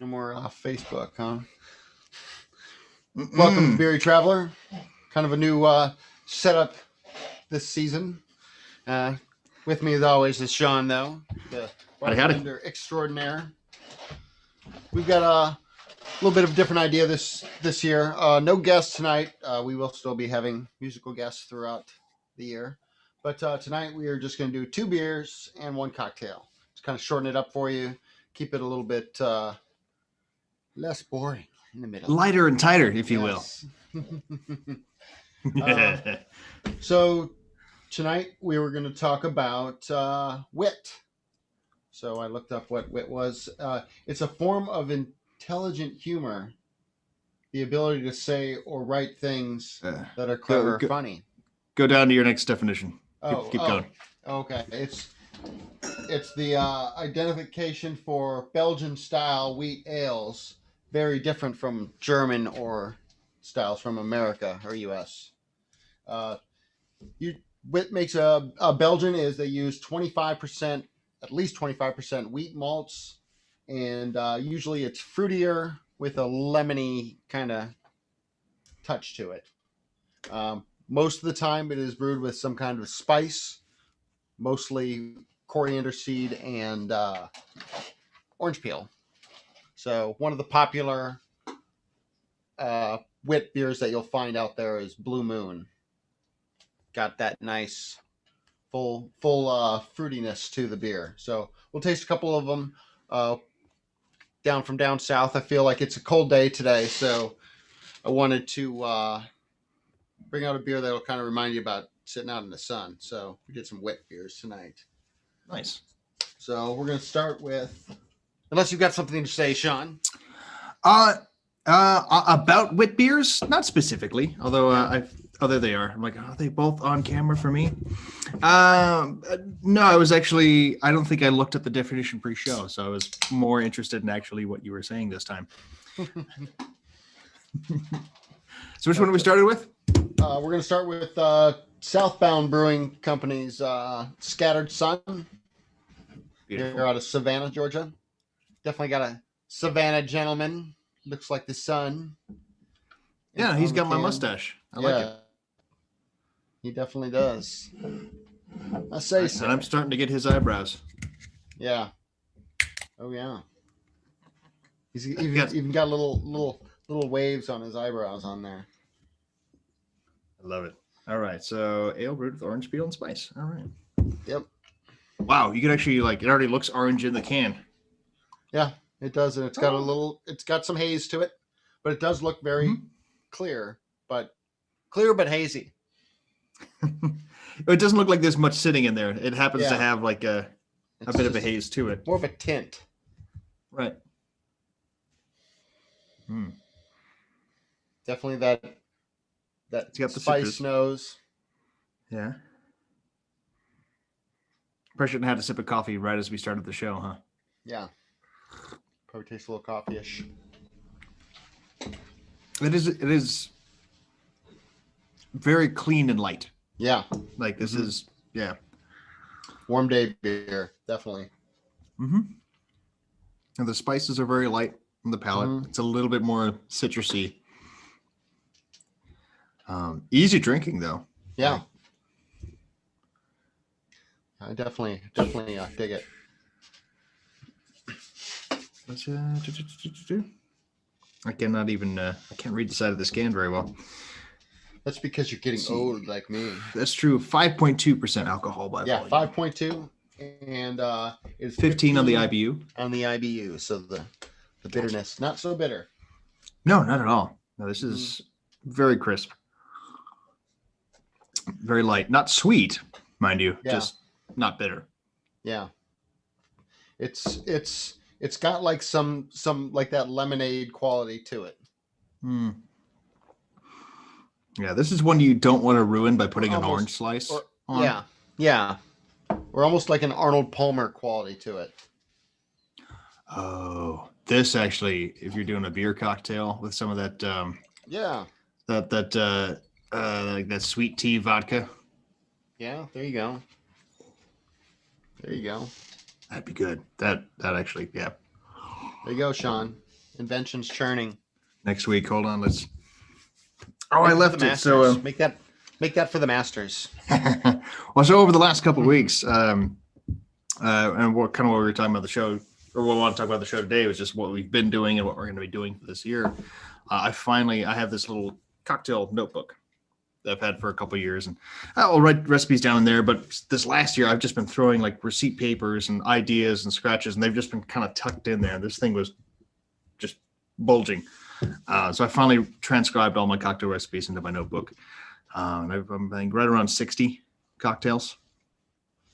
No more Facebook, huh? Mm-mm. Welcome to Beery Traveler. Kind of a new setup this season. With me, as always, is Sean, though, the Howdy. bartender extraordinaire. We've got a little bit of a different idea this year. No guests tonight. We will still be having musical guests throughout the year. But tonight we are just going to do 2 beers and 1 cocktail. Just kind of shorten it up for you. Keep it a little bit less boring in the middle. Lighter and tighter, if you will. So tonight we were going to talk about wit. So I looked up what wit was. It's a form of intelligent humor, the ability to say or write things that are clever or funny. Go down to your next definition. Keep going. Okay, it's the identification for Belgian-style wheat ales, very different from German or styles from America or U.S. What makes a Belgian is they use 25%, at least 25% wheat malts, and usually it's fruitier with a lemony kind of touch to it. Most of the time it is brewed with some kind of spice, mostly coriander seed and orange peel. So one of the popular wit beers that you'll find out there is Blue Moon. Got that nice full fruitiness to the beer. So we'll taste a couple of them from down south. I feel like it's a cold day today, so I wanted to bring out a beer that'll kind of remind you about sitting out in the sun. So we did some wet beers tonight. Nice. So we're going to start with, unless you've got something to say, Sean. About wit beers, not specifically, although there they are. I'm like, are they both on camera for me? No, I was actually, I don't think I looked at the definition pre-show, so I was more interested in actually what you were saying this time. So which one are we started with? We're going to start with Southbound Brewing Company's Scattered Sun. Beautiful. They're out of Savannah, Georgia. Definitely got a Savannah gentleman. Looks like the sun. Yeah, he's got my mustache. I like it. He definitely does. I say so. And I'm starting to get his eyebrows. Yeah. Oh yeah. He's even got little waves on his eyebrows on there. I love it. All right, so ale brewed with orange peel and spice. All right. Yep. Wow, you can actually it already looks orange in the can. Yeah, it does, and it's got some haze to it, but it does look very clear but hazy. It doesn't look like there's much sitting in there. It happens to have like a bit of a haze to it. More of a tint. Right. Definitely that It's got the spice citrus. nose. Yeah. Probably shouldn't have had a sip of coffee right as we started the show, huh? Yeah. Probably tastes a little coffee-ish. It is very clean and light. Yeah. Like this is, yeah. Warm day beer, definitely. And the spices are very light on the palate. It's a little bit more citrusy. Easy drinking though. Yeah. I definitely dig it. I cannot even. I can't read the side of this can very well. That's because you're getting old like me. That's true. 5.2% alcohol by volume. 5.2, and it's 15 on the IBU. On the IBU, so the bitterness not so bitter. No, not at all. No, this is very crisp, very light, not sweet, mind you, just not bitter. Yeah, it's got like some like that lemonade quality to it. Yeah, this is one you don't want to ruin by putting an orange slice on. Yeah. Or almost like an Arnold Palmer quality to it. Oh, this actually, if you're doing a beer cocktail with some of that, like that sweet tea vodka. Yeah, there you go. That'd be good. That actually, yeah. There you go, Sean. Inventions churning. Next week. Hold on. Let's. Oh, Make I for left the it. So, Masters. Make that for the Masters. well, so over the last couple of weeks, and what we were talking about the show, or what we want to talk about the show today was just what we've been doing and what we're going to be doing for this year. I have this little cocktail notebook that I've had for a couple of years, and I'll write recipes down in there. But this last year, I've just been throwing like receipt papers and ideas and scratches, and they've just been kind of tucked in there. This thing was just bulging. So I finally transcribed all my cocktail recipes into my notebook. And I'm right around 60 cocktails.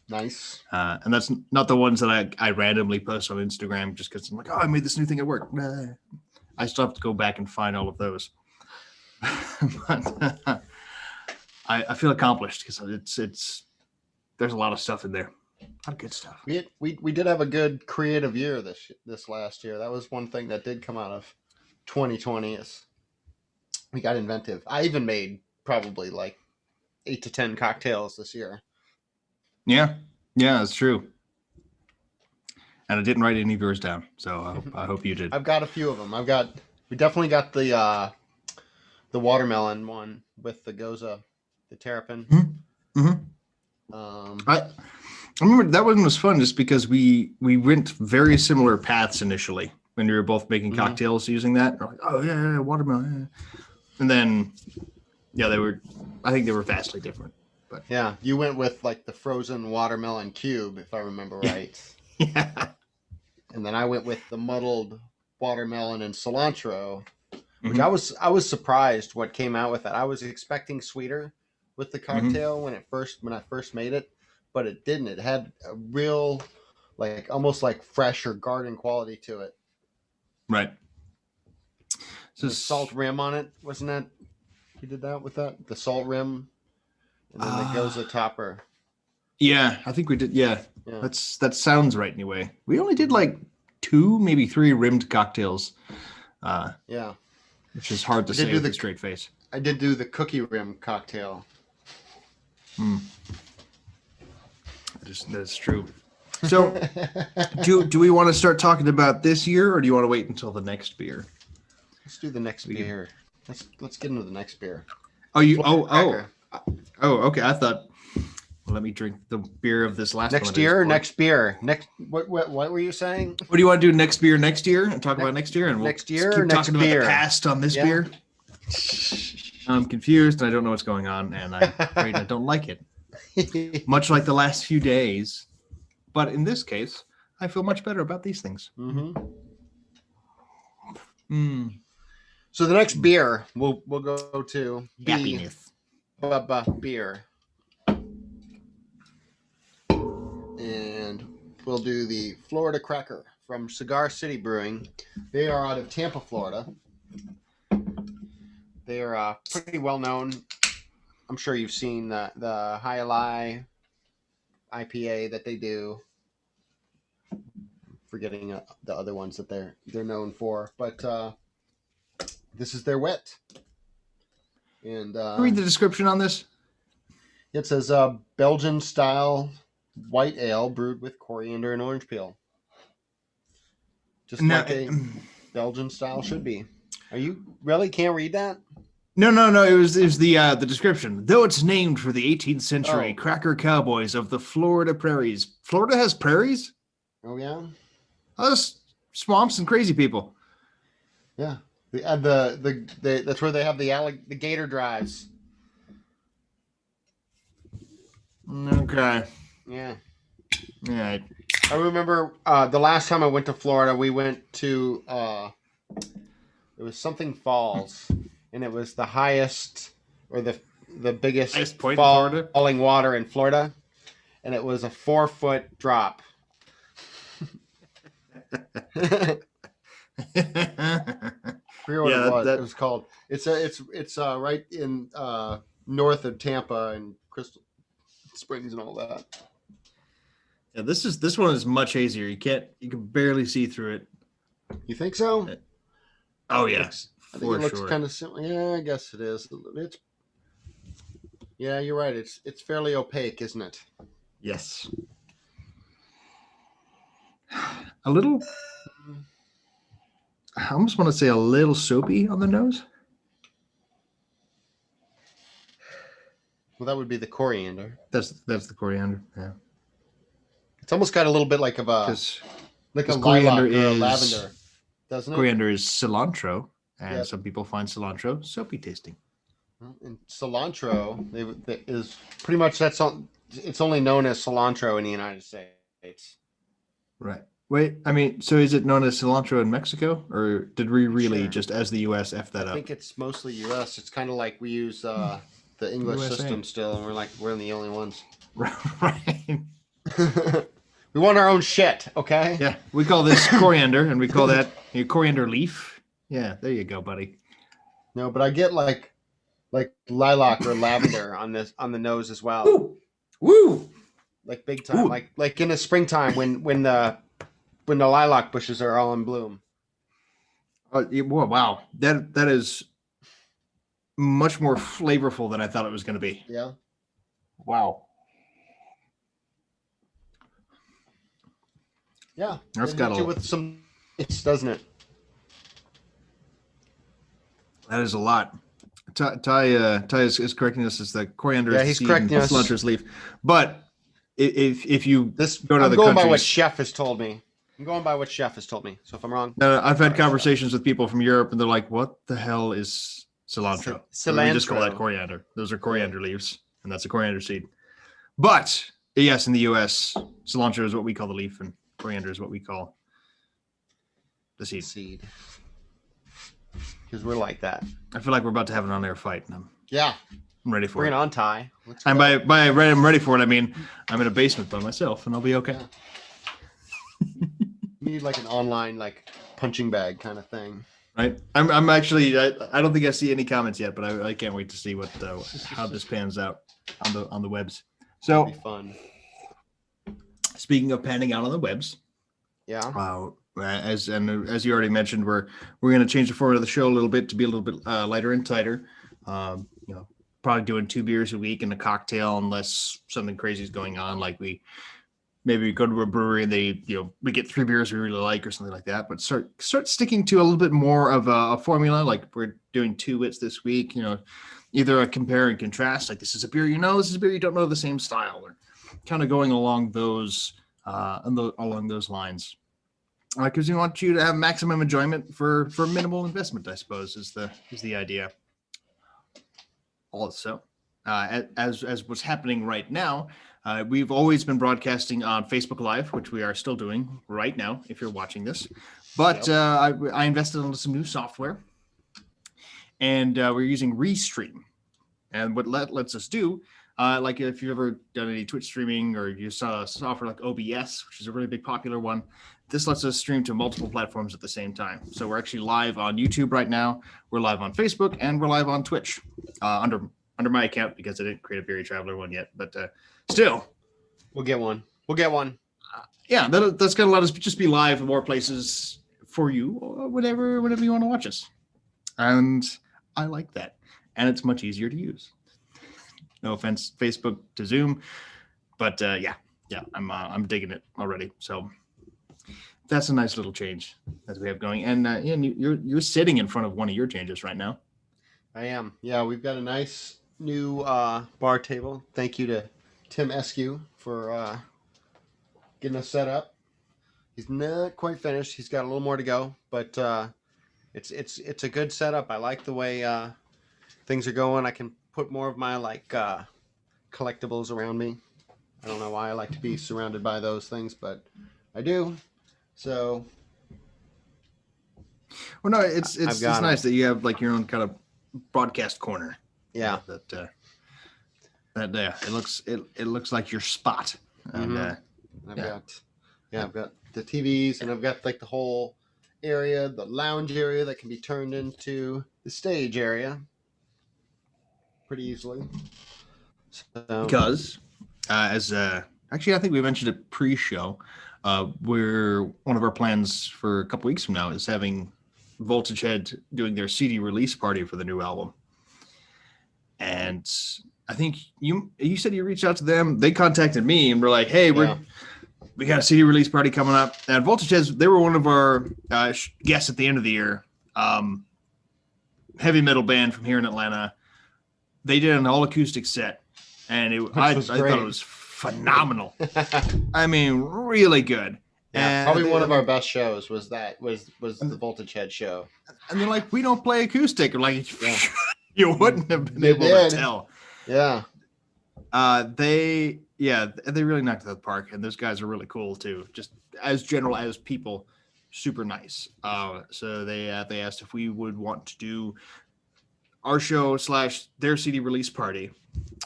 Nice. And that's not the ones that I randomly post on Instagram just because I'm like, oh, I made this new thing at work. Nah. I still have to go back and find all of those. But I feel accomplished because there's a lot of stuff in there. A lot of good stuff. We did have a good creative year this last year. That was one thing that did come out of 2020 is we got inventive. I even made probably like 8 to 10 cocktails this year. Yeah, that's true. And I didn't write any of yours down, so I hope you did. I've got a few of them. We definitely got the watermelon one with the goza, the terrapin. Mm-hmm. I remember that one was fun just because we went very similar paths initially when we were both making cocktails using that. We're like, oh yeah, watermelon. Yeah. And then, I think they were vastly different. But yeah, you went with like the frozen watermelon cube, if I remember right. Yeah. And then I went with the muddled watermelon and cilantro, which I was surprised what came out with that. I was expecting sweeter with the cocktail when I first made it, but it didn't. It had a real, like almost like fresh or garden quality to it. Right. So the salt rim on it, wasn't that? You did that with that? The salt rim, and then the goza topper. Yeah, I think we did. Yeah. That sounds right anyway. We only did like 2, maybe 3 rimmed cocktails. Yeah. Which is hard to say with a straight face. I did do the cookie rim cocktail. That's true. So, do we want to start talking about this year, or do you want to wait until the next beer? Let's do the next beer. Let's get into the next beer. Okay. I thought. Well, let me drink the beer of this last next year. Next beer. Next. What were you saying? What do you want to do next beer next year and talk about next year and we'll next year keep next talking beer. about the past on this beer. I'm confused and I don't know what's going on and I'm afraid I don't like it. Much like the last few days, but in this case, I feel much better about these things. So the next beer we'll go to happiness. Beer. And we'll do the Florida Cracker from Cigar City Brewing. They are out of Tampa, Florida. They are pretty well known. I'm sure you've seen the High Lie IPA that they do. Forgetting the other ones that they're known for, but this is their wet. And read the description on this. It says Belgian style white ale brewed with coriander and orange peel. Just like a Belgian style should be. Are you really can't read that? No. It was the description. Though it's named for the 18th century cracker cowboys of the Florida prairies. Florida has prairies? Oh yeah. Oh, that's swamps and crazy people. Yeah. That's where they have the gator drives. Okay. Yeah. Yeah. I remember the last time I went to Florida, we went to it was something falls, and it was the highest or the biggest highest point in Florida? Falling water in Florida, and it was a 4-foot drop. It was called. It's right in north of Tampa and Crystal Springs and all that. Yeah, this one is much easier. You can barely see through it. You think so? Oh yeah, I think it looks kind of similar. Yeah, I guess it is. Yeah, you're right. It's fairly opaque, isn't it? Yes. A little. I almost want to say a little soapy on the nose. Well, that would be the coriander. That's the coriander. Yeah. It's almost got a little bit like a Because coriander lilac or a is lavender, doesn't it? coriander is cilantro, and Yep. some people find cilantro soapy tasting. And cilantro is pretty much it's only known as cilantro in the United States. Right. Wait, I mean, so is it known as cilantro in Mexico, or did we really Sure. just as the U.S. F that I up? think it's mostly U.S. It's kind of like we use the English USA. system still, and we're the only ones. Right. We want our own shit, okay? Yeah, we call this coriander, and we call that a coriander leaf. Yeah, there you go, buddy. No, but I get like lilac or lavender on the nose as well. Woo! Woo! Like big time. Ooh. Like in the springtime when the lilac bushes are all in bloom. Wow, that is much more flavorful than I thought it was going to be. Yeah. Wow. Yeah. That's It got hits you with some hits, doesn't it? That is a lot. Ty is correcting us as the coriander. Yeah, is he's the seed correcting and us. Cilantro's leaf. But if you go to I'm other going by what countries, Chef has told me. I'm going by what Chef has told me. So if I'm wrong, no, I've had conversations with people from Europe, and they're like, "What the hell is cilantro?" We just call that Cilantro. coriander. Those are coriander leaves, and that's a coriander seed. But yes, in the U.S., cilantro is what we call the leaf, and coriander is what we call the seed. seed. Because we're like that. I feel like we're about to have an on-air fight, and I'm ready for Bring it. it on, Ty. Let's And go. by I'm ready for it, I mean I'm in a basement by myself, and I'll be okay. Yeah. You need like an online punching bag kind of thing. Right? I'm actually I don't think I see any comments yet, but I can't wait to see what how this pans out on the webs. So It'll be fun. speaking of panning out on the webs, Yeah. as you already mentioned, we're going to change the format of the show a little bit to be a little bit lighter and tighter. Probably doing 2 beers a week and a cocktail unless something crazy is going on, like we go to a brewery and we get 3 beers we really like or something like that. But start sticking to a little bit more of a formula. Like we're doing 2 wits this week. Either a compare and contrast, like this is a beer this is a beer you don't know, the same style, or kind of going along those along those lines. Because we want you to have maximum enjoyment for minimal investment, I suppose, is the idea. Also, as what's happening right now, we've always been broadcasting on Facebook Live, which we are still doing right now if you're watching this. But I invested into some new software, and we're using Restream. And what lets us do, like if you've ever done any Twitch streaming or you saw a software like OBS, which is a really big popular one, this lets us stream to multiple platforms at the same time. So we're actually live on YouTube right now. We're live on Facebook, and we're live on Twitch under my account because I didn't create a Beery Traveler one yet. But still, We'll get one. Yeah, that's going to let us just be live in more places for you, or whatever you want to watch us. And I like that. And it's much easier to use. No offense, Facebook to Zoom, but yeah, I'm digging it already. So that's a nice little change that we have going. And you're sitting in front of one of your changes right now. I am. Yeah, we've got a nice new bar table. Thank you to Tim Eskew for getting us set up. He's not quite finished. He's got a little more to go, but it's a good setup. I like the way things are going. I can put more of my collectibles around me. I don't know why I like to be surrounded by those things, but I do. So, well, no, it's nice that you have like your own kind of broadcast corner. Yeah. It looks like your spot. And I've got the TVs, and I've got like the whole area, the lounge area that can be turned into the stage area pretty easily. So, because actually, I think we mentioned it pre-show. One of our plans for a couple weeks from now is having Voltage Head doing their CD release party for the new album. And I think you said you reached out to them. They contacted me and were like, "Hey, we got a CD release party coming up. And Voltage Heads, they were one of our guests at the end of the year. Heavy metal band from here in Atlanta. They did an all acoustic set, and I thought it was phenomenal. I mean, really good. Yeah, probably one of our best shows was the Voltage Head show. And they're like, we don't play acoustic. Or like, you wouldn't have been able to tell. Yeah. They really knocked it out of the park, and those guys are really cool too. Just as general as people, super nice. So they asked if we would want to do our show / their CD release party,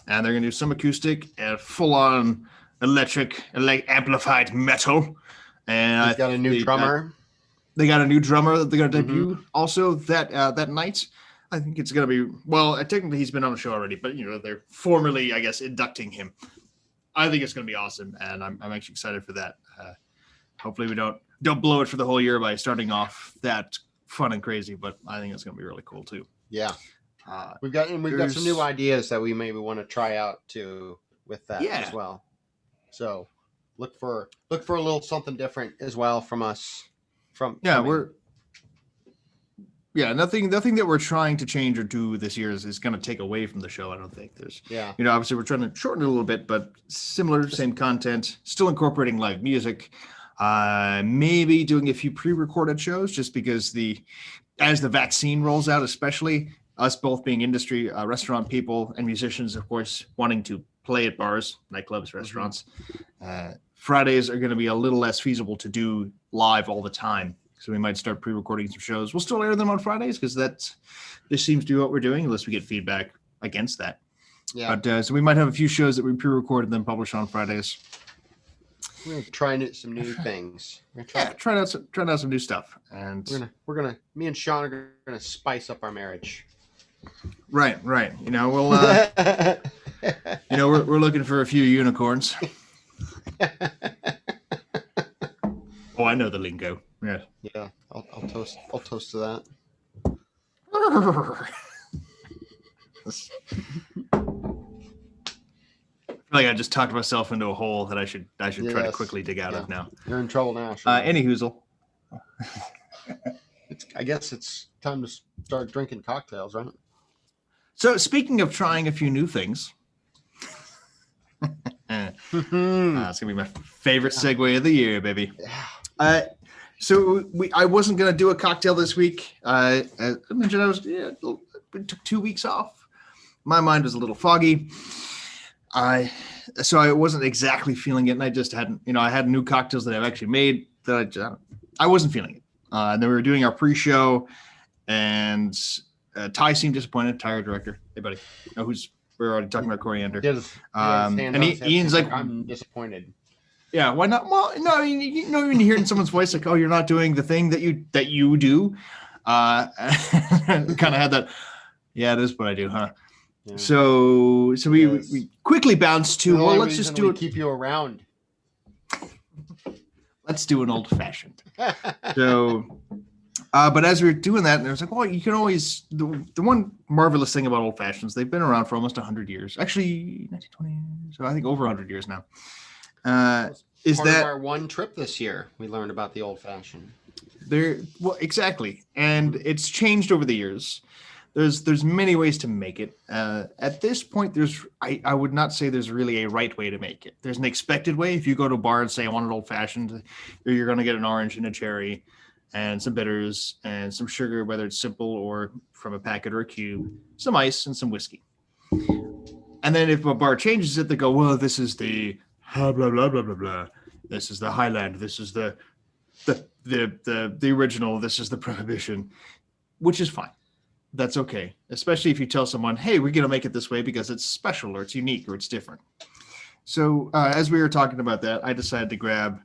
and they're gonna do some acoustic and full on electric amplified metal. And They've got a new drummer. They got a new drummer that they're gonna debut also that night. I think it's going to be, well, technically he's been on the show already, but, they're formally, I guess, inducting him. I think it's going to be awesome, and I'm actually excited for that. Hopefully we don't blow it for the whole year by starting off that fun and crazy, but I think it's going to be really cool, too. Yeah. We've got some new ideas that we maybe want to try out, too, with that as well. So look for a little something different as well from us. Nothing that we're trying to change or do this year is going to take away from the show. I don't think there's, obviously we're trying to shorten it a little bit, but similar, same content, still incorporating live music, maybe doing a few pre-recorded shows just because as the vaccine rolls out, especially us both being industry, restaurant people and musicians, of course, wanting to play at bars, nightclubs, restaurants, Fridays are going to be a little less feasible to do live all the time. So we might start pre-recording some shows. We'll still air them on Fridays because this seems to be what we're doing, unless we get feedback against that. Yeah. But so we might have a few shows that we pre-record and then publish on Fridays. We're gonna try some new things. Trying out some new stuff, and me and Sean are gonna spice up our marriage. Right. We'll we're looking for a few unicorns. Oh, I know the lingo. Yeah. I'll toast to that. I feel like I just talked myself into a hole that I should try to quickly dig out of now. You're in trouble now. Sure. Any hoozle. I guess it's time to start drinking cocktails, right? So speaking of trying a few new things, it's gonna be my favorite segue of the year, baby. Yeah. So I wasn't gonna do a cocktail this week. I mentioned I took 2 weeks off. My mind was a little foggy. So I wasn't exactly feeling it, and I just hadn't. I had new cocktails that I've actually made that I wasn't feeling it. And then we were doing our pre-show, and Ty seemed disappointed. Ty, our director. Hey, buddy. We're already talking about coriander. And Ian's like, I'm disappointed. Yeah, why not? Well, no, I mean, when you hear it in someone's voice, like, oh, you're not doing the thing that you do. Kind of had that. Yeah, it is what I do, huh? Yeah. So we quickly bounced to, well, let's just do it. Keep you around. Let's do an old fashioned. So, but as we were doing that, and I was like, well, you can always, the one marvelous thing about old fashions, they've been around for almost 100 years. Actually, 1920, so I think over 100 years now. Is part that of our one trip this year? We learned about the old fashioned. Well, exactly, and it's changed over the years. There's many ways to make it. At this point, I would not say there's really a right way to make it. There's an expected way. If you go to a bar and say I want an old fashioned, you're going to get an orange and a cherry, and some bitters and some sugar, whether it's simple or from a packet or a cube, some ice and some whiskey. And then if a bar changes it, they go, well, this is the blah blah blah blah blah blah. This is the Highland. This is the original. This is the Prohibition, which is fine. That's okay, especially if you tell someone, hey, we're going to make it this way because it's special or it's unique or it's different. So as we were talking about that, I decided to grab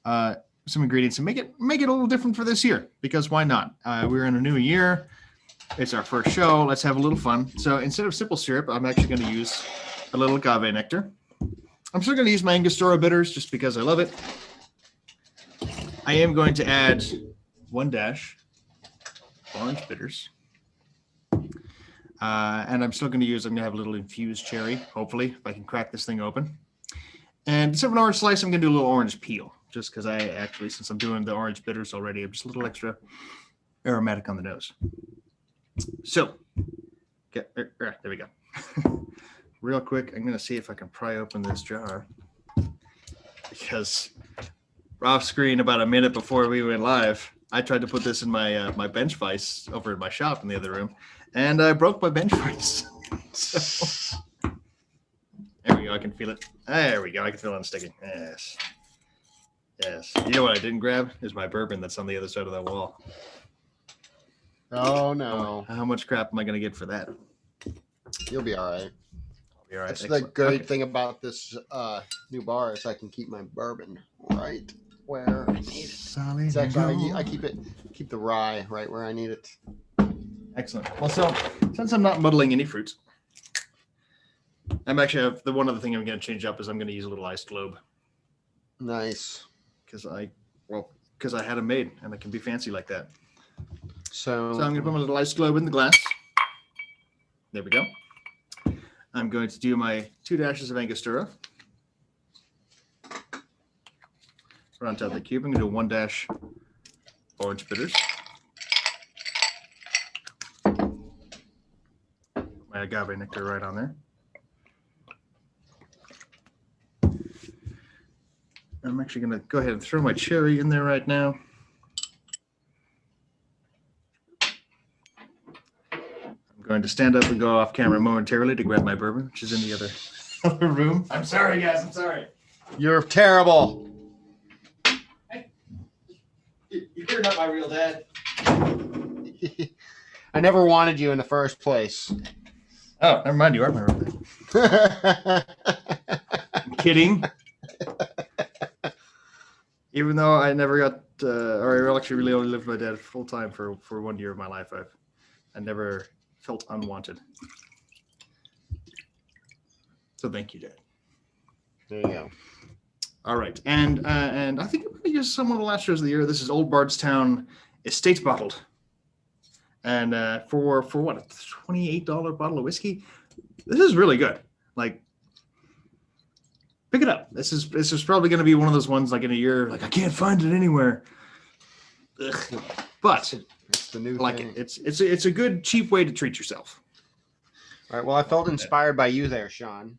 some ingredients and make it a little different for this year, because why not? We're in a new year. It's our first show. Let's have a little fun. So instead of simple syrup, I'm actually going to use a little agave nectar. I'm still going to use my Angostura bitters just because I love it. I am going to add 1 dash orange bitters. And I'm still going to have a little infused cherry, hopefully, if I can crack this thing open. And instead of an orange slice, I'm going to do a little orange peel, just because I actually, since I'm doing the orange bitters already, I'm just a little extra aromatic on the nose. So, there we go. Real quick, I'm going to see if I can pry open this jar, because off screen about a minute before we went live, I tried to put this in my my bench vise over in my shop in the other room, and I broke my bench vise. So there we go. I can feel it. There we go. I can feel it unsticking. Yes. Yes. You know what I didn't grab is my bourbon that's on the other side of that wall. Oh no! How much crap am I going to get for that? You'll be all right. I'll be all right. That's Excellent. the great thing about this new bar is I can keep my bourbon right where I need it. Solid. It's actually, I keep the rye right where I need it. Excellent. Well, so since I'm not muddling any fruits, I'm actually the one other thing I'm going to change up is I'm going to use a little ice globe. Nice. Because I had them made and it can be fancy like that. So I'm going to put my little ice globe in the glass. There we go. I'm going to do my 2 dashes of Angostura. Right on top of the cube. I'm going to do 1 dash orange bitters. My agave nectar right on there. I'm actually going to go ahead and throw my cherry in there right now. I'm going to stand up and go off camera momentarily to grab my bourbon, which is in the other room. I'm sorry, guys. I'm sorry. You're terrible. You're not my real dad. I never wanted you in the first place. Oh, never mind. You are my real dad. I'm kidding. Even though I never got, or I actually really only lived with my dad full time for 1 year of my life, I never felt unwanted. So thank you, Dad. There you go. All right, and I think I'm going to use some of the last years of the year. This is Old Bardstown Estate bottled, and for what, a $28 bottle of whiskey. This is really good. Like, pick it up. This is probably going to be one of those ones like in a year, like I can't find it anywhere. Ugh. But it's the new like thing. It's a good cheap way to treat yourself. All right. Well, I felt inspired by you there, Sean,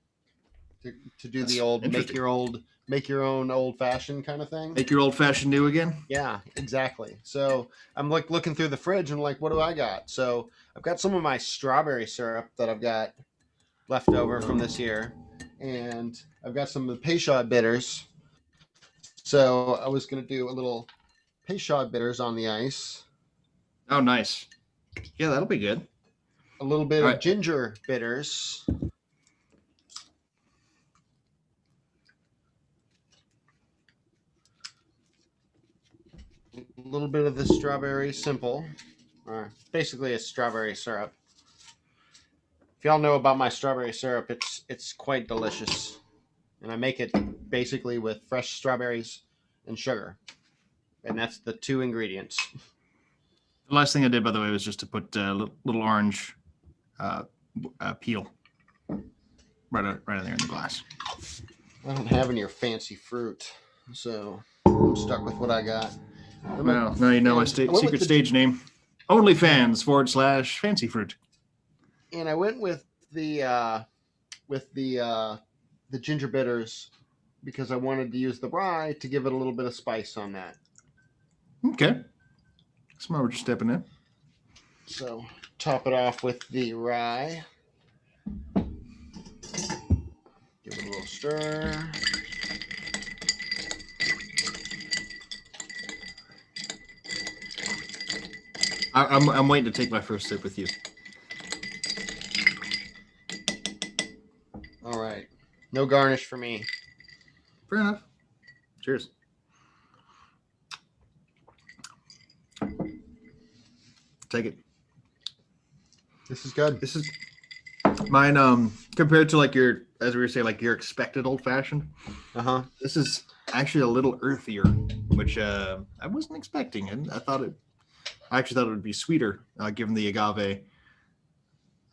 to do That's the old interesting. make your own old fashioned kind of thing. Make your old fashioned new again. Yeah, exactly. So I'm like looking through the fridge and like, what do I got? So I've got some of my strawberry syrup that I've got left over from this year, and I've got some of the Peychaud bitters. So I was going to do a little Peychaud bitters on the ice. Oh, nice. Yeah, that'll be good. A little bit All of right. ginger bitters. A little bit of the strawberry simple, or basically a strawberry syrup. If y'all know about my strawberry syrup, it's quite delicious, and I make it basically with fresh strawberries and sugar, and that's the 2 ingredients. The last thing I did, by the way, was just to put a little orange peel right in there in the glass. I don't have any of your fancy fruit, so I'm stuck with what I got. Well, now you know my secret stage name. OnlyFans / fancy fruit. And I went with the ginger bitters because I wanted to use the rye to give it a little bit of spice on that. Okay. Smart, what you're stepping in. So top it off with the rye. Give it a little stir. I'm waiting to take my first sip with you. All right. No garnish for me. Fair enough. Cheers. Take it. This is good. This is mine. Compared to like your, as we were saying, like your expected old fashioned. This is actually a little earthier, which I wasn't expecting, and I actually thought it would be sweeter, given the agave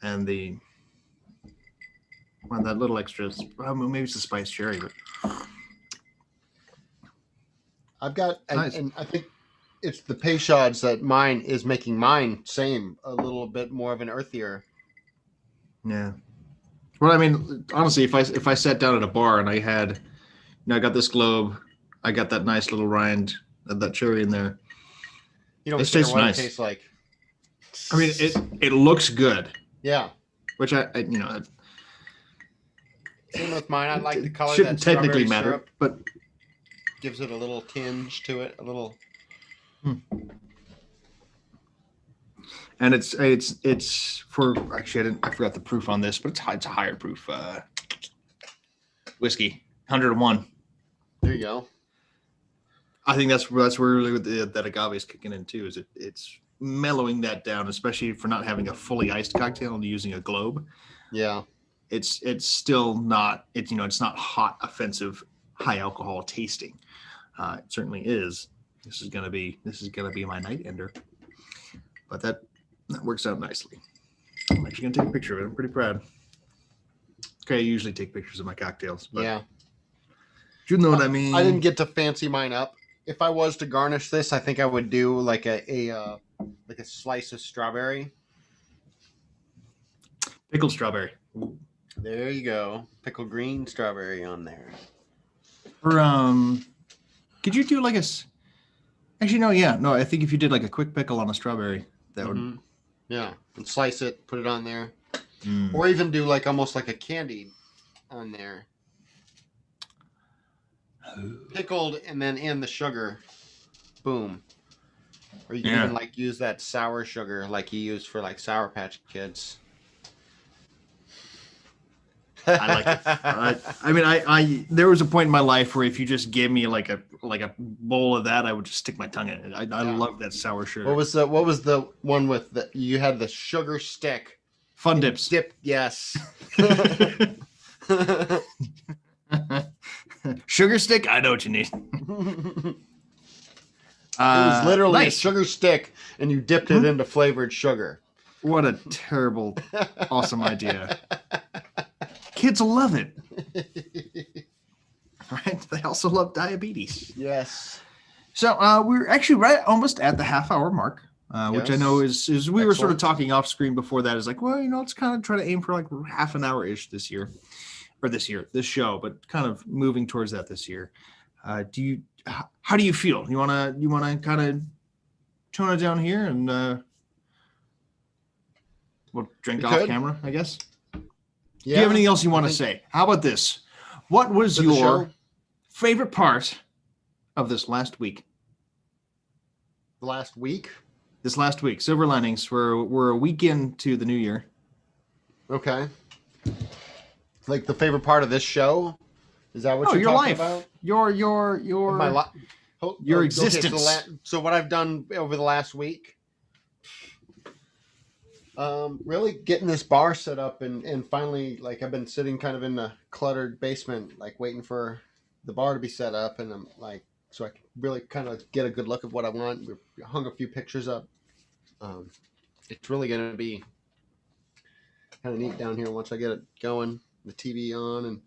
and the Well, that little extra, maybe it's a spiced cherry, but I've got, nice. and I think it's the Peychaud's that mine is making mine same a little bit more of an earthier. Yeah. Well, I mean, honestly, if I sat down at a bar and I had, I got this globe, I got that nice little rind, that cherry in there. You don't It care tastes what nice. it tastes like. I mean, it looks good. Yeah. Which Same with mine. I like the color. Shouldn't that technically strawberry matter, syrup but gives it a little tinge to it. A little. And it's for actually I forgot the proof on this, but it's a higher proof whiskey, 101. There you go. I think that's where really that agave is kicking in too. Is it's mellowing that down, especially for not having a fully iced cocktail and using a globe. Yeah. It's still not it's not hot, offensive, high alcohol tasting. It certainly is. This is gonna be my night ender. But that works out nicely. I'm actually gonna take a picture of it. I'm pretty proud. Okay, I usually take pictures of my cocktails. But Yeah. you know what I mean. I didn't get to fancy mine up. If I was to garnish this, I think I would do like a slice of strawberry. Pickled strawberry. Ooh. There you go. Pickled green strawberry on there. Or could you do like actually no, yeah. No, I think if you did like a quick pickle on a strawberry, that would yeah. And slice it, put it on there. Mm. Or even do like almost like a candy on there. Pickled and then in the sugar. Boom. Or you can even like use that sour sugar like you use for like Sour Patch Kids. I like it. I mean, I there was a point in my life where if you just gave me like a bowl of that, I would just stick my tongue in it. I love that sour sugar. What was the one with you had the sugar stick? Fun Dips. Dip, yes. Sugar stick? I know what you need. It was literally a sugar stick, and you dipped it into flavored sugar. What a terrible, awesome idea. Kids love it. Right? They also love diabetes. Yes. So we're actually right almost at the half-hour mark, which I know is we were sort of talking off screen before that. Is like, well, let's kind of try to aim for like half an hour-ish this show, but kind of moving towards that this year. How do you feel? You wanna kind of tone it down here and we'll drink off camera, I guess. Yeah, do you have anything else you want to say? How about this? What was your favorite part of this last week? Last week? This last week. Silver Linings. We're a week into the new year. Okay. Like the favorite part of this show? Is that what you're talking about? Your existence. Okay, so what I've done over the last week? Really getting this bar set up and finally, like, I've been sitting kind of in the cluttered basement, like waiting for the bar to be set up, and I'm like, so I can really kind of get a good look at what I want. We hung a few pictures up. It's really going to be kind of neat down here once I get it going, the TV on, and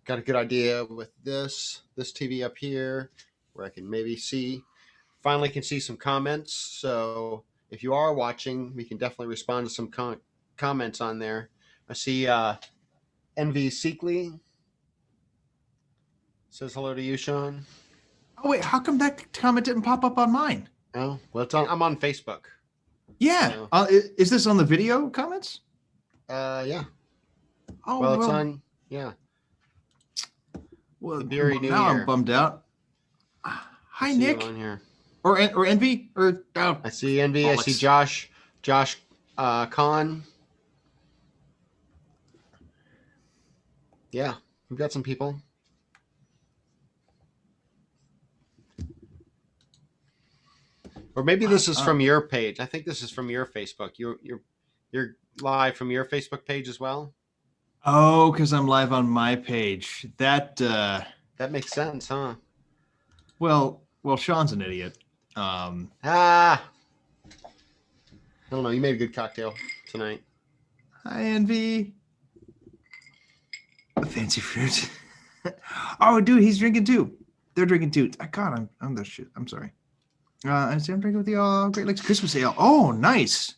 got a good idea with this TV up here where I can maybe finally can see some comments. So if you are watching, we can definitely respond to some comments on there. I see Envy Seekley says hello to you, Sean. Oh, wait, how come that comment didn't pop up on mine? Oh, well, I'm on Facebook. Yeah. So. Is this on the video comments? Yeah. Oh, well, it's on, yeah. Well, the Beery New Year. Now I'm bummed out. Hi, Nick. On here. Or Envy? I see Envy. Alex. I see Josh Khan. Yeah, we've got some people. Or maybe this is from your page. I think this is from your Facebook. You're live from your Facebook page as well. Oh, because I'm live on my page. That makes sense, huh? Well, Sean's an idiot. I don't know. You made a good cocktail tonight. Hi, Envy. Fancy fruit. Oh, dude, he's drinking too. They're drinking too. God, I'm the shit. I'm sorry. I'm drinking with the Great Lakes Christmas Ale. Oh, nice.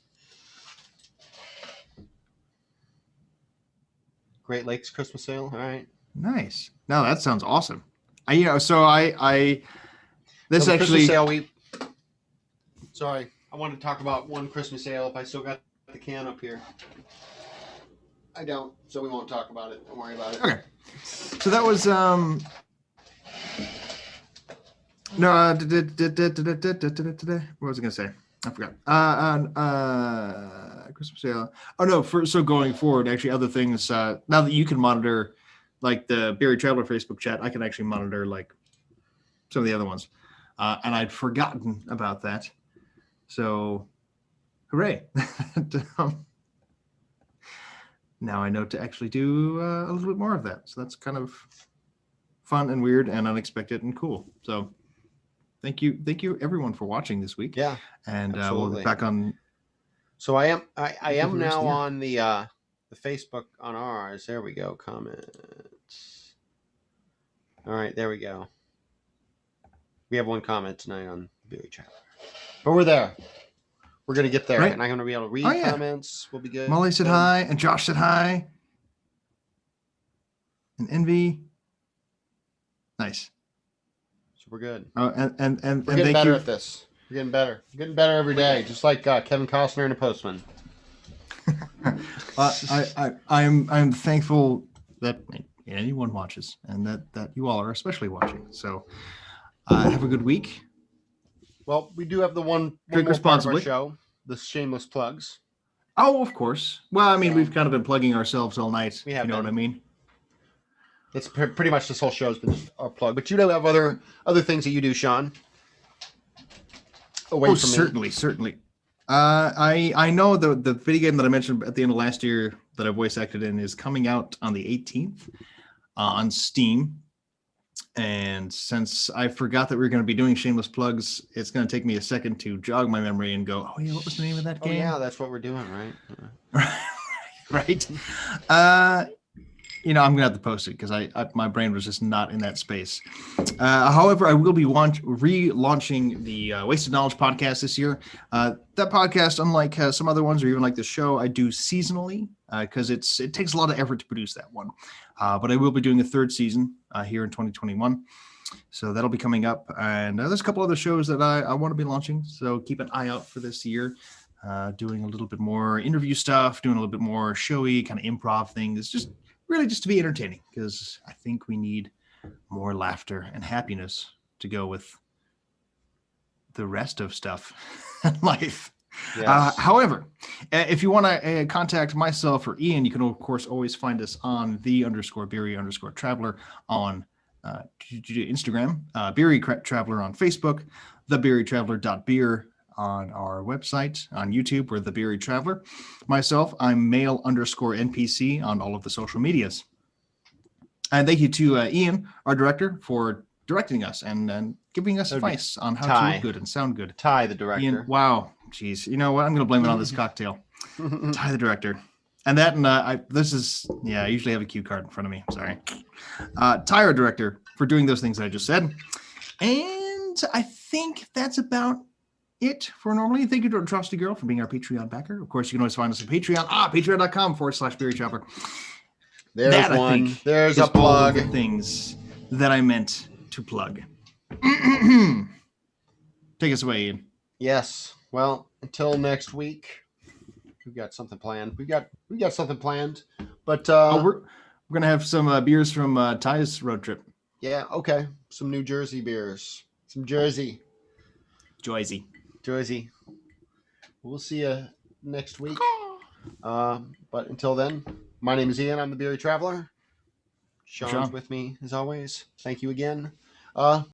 Great Lakes Christmas Ale. All right. Nice. No, that sounds awesome. This So actually. Christmas ale, Sorry, I wanted to talk about one Christmas ale. If I still got the can up here, I don't. So we won't talk about it. Don't worry about it. Okay. So that was no. What was I gonna say? I forgot. Christmas ale. Oh no. So going forward, actually, other things. Now that you can monitor, like the Beery Traveler Facebook chat, I can actually monitor like some of the other ones, and I'd forgotten about that. So, hooray! Now I know to actually do a little bit more of that. So that's kind of fun and weird and unexpected and cool. So thank you everyone for watching this week. Yeah, and we'll be back on. So I am now on the Facebook on ours. There we go. Comments. All right, there we go. We have one comment tonight on Beery Traveler, but we're there. We're going to get there, right? And I'm going to be able to read comments. We'll be good. Molly said hi, and Josh said hi. And Envy. Nice. So we're good. And we're getting better at this. We're getting better. We're getting better every day, just like Kevin Costner and a postman. I'm thankful that anyone watches, and that you all are especially watching. So have a good week. Well, we do have the one drink more responsibly. Part of our show, the shameless plugs. Oh, of course. Well, I mean, we've kind of been plugging ourselves all night. We have. You know what I mean? It's pretty much this whole show has been our plug. But you do have other things that you do, Sean. Away from certainly. I know the video game that I mentioned at the end of last year that I voice acted in is coming out on the 18th on Steam. And since I forgot that we were going to be doing shameless plugs, it's going to take me a second to jog my memory and go, oh yeah, what was the name of that game? Oh yeah, that's what we're doing, right? Right. I'm going to have to post it because my brain was just not in that space. However, I will be relaunching the Wasted Knowledge podcast this year. That podcast, unlike some other ones or even like the show, I do seasonally because it takes a lot of effort to produce that one. But I will be doing a third season here in 2021. So that'll be coming up. And there's a couple other shows that I want to be launching. So keep an eye out for this year. Doing a little bit more interview stuff, doing a little bit more showy kind of improv things, just to be entertaining, because I think we need more laughter and happiness to go with the rest of stuff in life. Yes. However, if you want to contact myself or Ian, you can of course always find us on _Beery_Traveler on Instagram, Beery Traveler on Facebook, thebeerytraveler.beer on our website, on YouTube, we're the Beery Traveler. Myself, I'm male_NPC on all of the social medias. And thank you to Ian, our director, for directing us and giving us advice on how to look good and sound good. Ty, the director. Ian, wow. Jeez. You know what? I'm going to blame it on this cocktail. Ty, the director. And that, and I usually have a cue card in front of me. Sorry. Ty, our director, for doing those things that I just said. And I think that's about it for normally. Thank you to our trusty girl for being our Patreon backer. Of course, you can always find us on Patreon. Patreon.com/Beery Traveler. There's that, one. I think, there's a plug. All of the things that I meant to plug. Take us away, Ian. Yes. Well, until next week, we've got something planned. We got something planned, but we're gonna have some beers from Ty's road trip. Yeah. Okay. Some New Jersey beers. Some Jersey. We'll see you next week. But until then, my name is Ian. I'm the Beery Traveler. Sean's with me as always. Thank you again.